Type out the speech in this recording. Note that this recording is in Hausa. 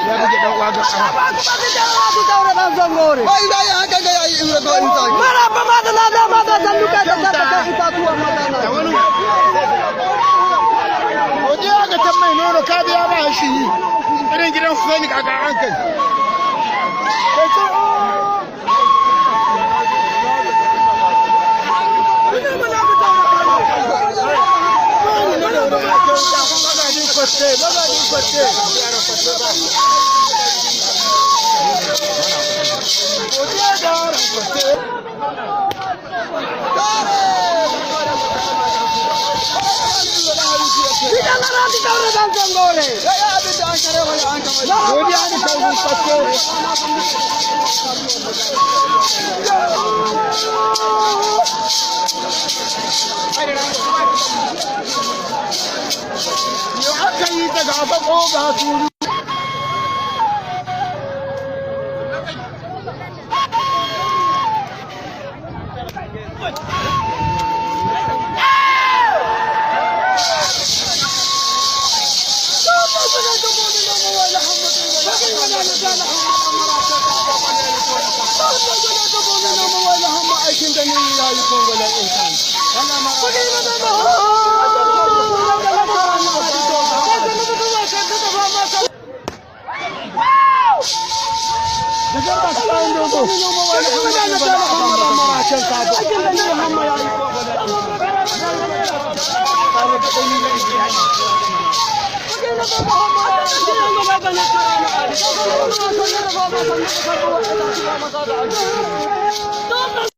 Ya buge dan uwa ga ƙasa. Wai da ya haka ga yayi in rago in sai. Mara ba ma da lada ma da zannuka da ta itatuwa magana. Godiya ga tan mai nono ka biya ba shi. Irin gidan Husaini kaga an kai.